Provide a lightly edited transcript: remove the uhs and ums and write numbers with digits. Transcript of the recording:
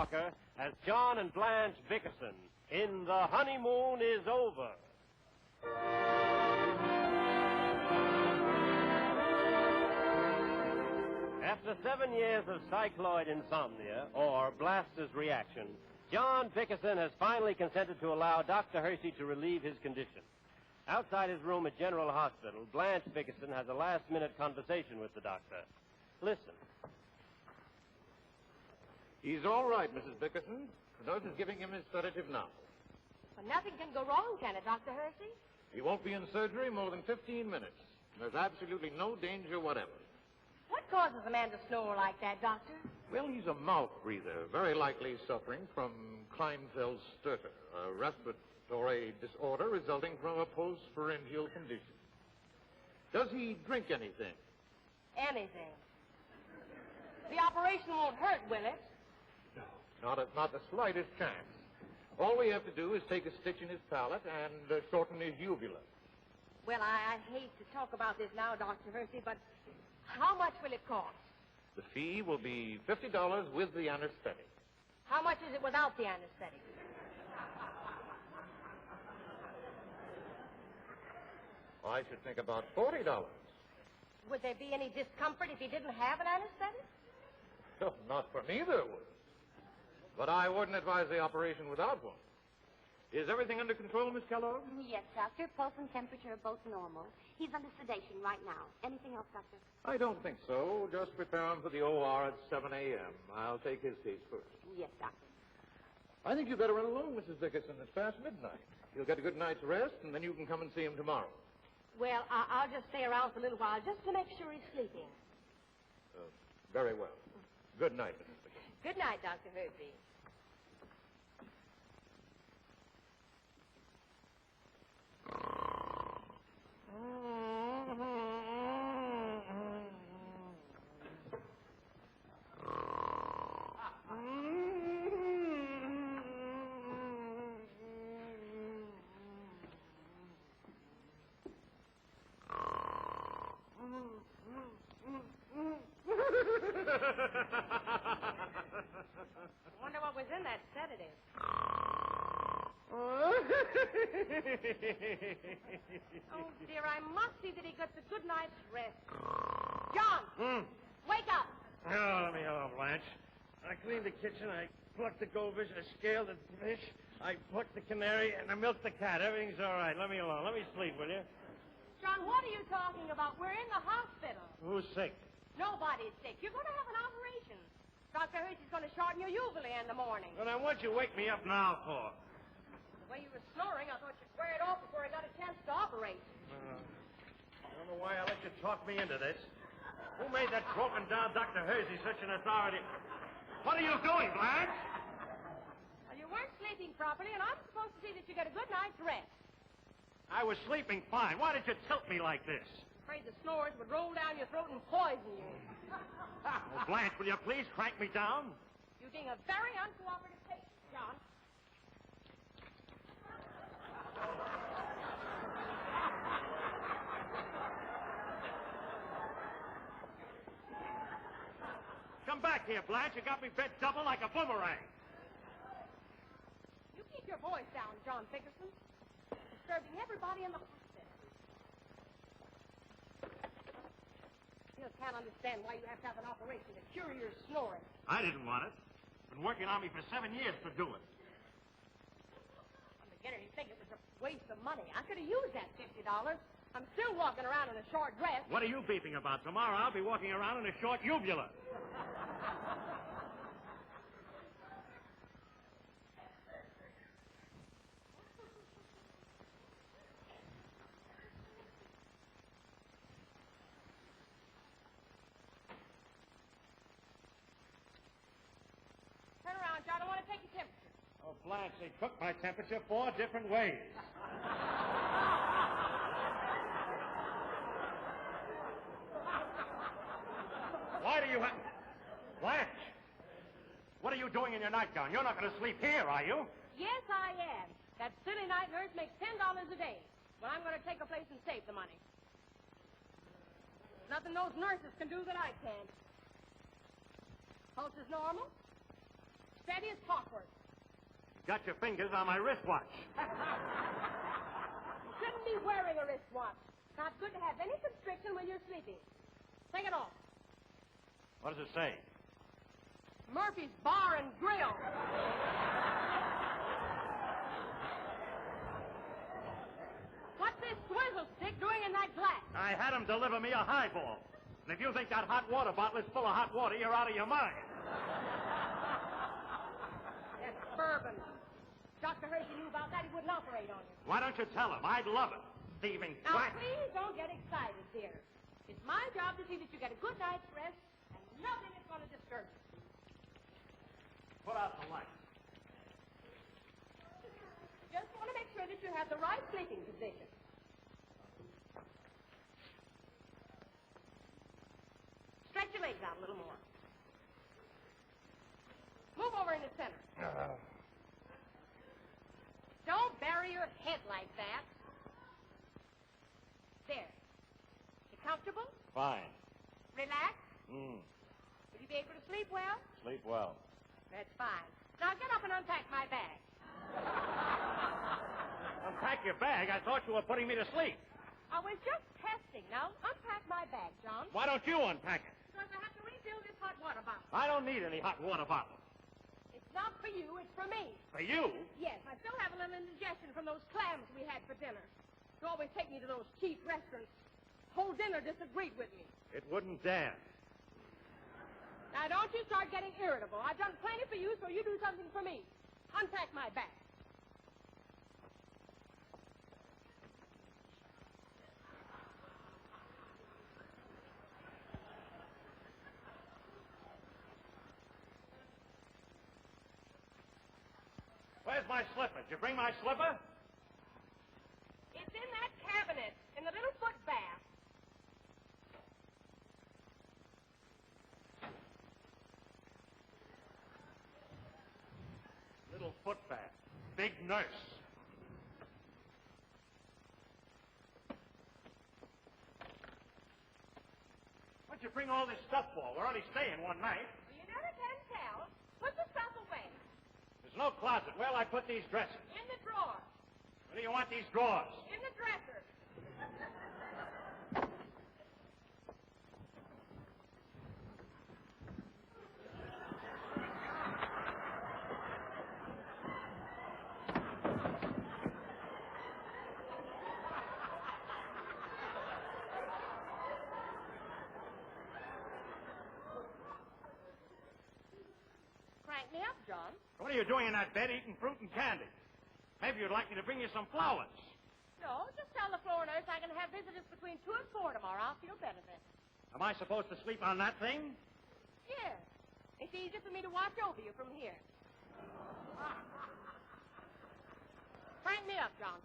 Parker as John and Blanche Bickerson in The Honeymoon is Over. After 7 years of cycloid insomnia, or Blaster's reaction, John Bickerson has finally consented to allow Dr. Hershey to relieve his condition. Outside his room at General Hospital, Blanche Bickerson has a last-minute conversation with the doctor. Listen. He's all right, Mrs. Bickerson. The nurse is giving him his sedative now. Well, nothing can go wrong, can it, Dr. Hershey? He won't be in surgery more than 15 minutes. There's absolutely no danger whatever. What causes a man to snore like that, Doctor? Well, he's a mouth breather, very likely suffering from Klinefeld's stutter, a respiratory disorder resulting from a postpharyngeal condition. Does he drink anything? Anything. The operation won't hurt, will it? No, not the slightest chance. All we have to do is take a stitch in his palate and shorten his uvula. Well, I hate to talk about this now, Dr. Hershey, but how much will it cost? The fee will be $50 with the anesthetic. How much is it without the anesthetic? I should think about $40. Would there be any discomfort if he didn't have an anesthetic? Oh, not for me there would. But I wouldn't advise the operation without one. Is everything under control, Miss Kellogg? Yes, Doctor. Pulse and temperature are both normal. He's under sedation right now. Anything else, Doctor? I don't think so. Just prepare him for the OR at 7 a.m. I'll take his case first. Yes, Doctor. I think you'd better run along, Mrs. Bickerson. It's past midnight. You'll get a good night's rest, and then you can come and see him tomorrow. Well, I'll just stay around for a little while just to make sure he's sleeping. Very well. Good night, Mrs. Bickerson. Good night, Dr. Hershey. I wonder what was in that sedative. Oh, dear, I must see that he gets a good night's rest. John! Wake up! Oh, let me help, Blanche. I cleaned the kitchen, I plucked the goldfish, I scaled the fish, I plucked the canary, and I milked the cat. Everything's all right. Let me alone. Let me sleep, will you? John, what are you talking about? We're in the hospital. Who's sick? Nobody's sick. You're going to have an operation. Dr. Hershey's going to shorten your uvula in the morning. Well, then what'd you wake me up now for? The way you were snoring, I thought you'd wear it off before I got a chance to operate. I don't know why I let you talk me into this. Who made that broken-down Dr. Hershey such an authority? What are you doing, Blanche? Well, you weren't sleeping properly, and I'm supposed to see that you get a good night's rest. I was sleeping fine. Why did you tilt me like this? Afraid the snores would roll down your throat and poison you. Oh, Blanche, will you please crank me down? You're being a very uncooperative patient, John. Come back here, Blanche. You got me bent double like a boomerang. You keep your voice down, John Bickerson. Disturbing everybody in the hospital. I just can't understand why you have to have an operation to cure your snoring. I didn't want it. Been working on me for 7 years to do it. I'm beginning to think it was a waste of money. I could have used that $50. I'm still walking around in a short dress. What are you beeping about? Tomorrow I'll be walking around in a short uvula. Turn around, John. I want to take your temperature. Oh, Blanche, they took my temperature 4 different ways. Why do you have... Blanche, what are you doing in your nightgown? You're not going to sleep here, are you? Yes, I am. That silly night nurse makes $10 a day. Well, I'm going to take a place and save the money. Nothing those nurses can do that I can't. Pulse is normal. steady as clockwork. You got your fingers on my wristwatch. You shouldn't be wearing a wristwatch. Not good to have any constriction when you're sleeping. Take it off. What does it say? Murphy's Bar and Grill. What's this swizzle stick doing in that glass? I had him deliver me a highball. And if you think that hot water bottle is full of hot water, you're out of your mind. That's bourbon. Dr. Hershey knew about that. He wouldn't operate on you. Why don't you tell him? I'd love it. Thieving Now, quack. please don't get excited, dear. It's my job to see that you get a good night's rest, and nothing is going to disturb you. Put out the light. Just want to make sure that you have the right sleeping position. Stretch your legs out a little more. Move over in the center. Don't bury your head like that. There. You comfortable? Fine. Relaxed? Mm. Will you be able to sleep well? Sleep well. That's fine. Now get up and unpack my bag. Unpack your bag? I thought you were putting me to sleep. I was just testing. Now unpack my bag, John. Why don't you unpack it? Because I have to refill this hot water bottle. I don't need any hot water bottle. It's not for you, it's for me. For you? Yes, I still have a little indigestion from those clams we had for dinner. You always take me to those cheap restaurants. Whole dinner disagreed with me. It wouldn't dare. Now, don't you start getting irritable. I've done plenty for you, so you do something for me. Unpack my bag. Where's my slipper? Did you bring my slipper? It's in that cabinet, in the little foot bath. Little foot bath. Big nurse. What'd you bring all this stuff for? We're only staying one night. Well, you never can tell. Put the stuff away. There's no closet. Where'll I put these dresses? In the drawer. Where do you want these drawers? In the dresser. Crank me up, John. What are you doing in that bed eating fruit and candy? Maybe you'd like me to bring you some flowers. No, just tell the floor nurse I can have visitors between 2 and 4 tomorrow. I'll feel better then. Am I supposed to sleep on that thing? Here. It's easy for me to watch over you from here. Crank me up, John.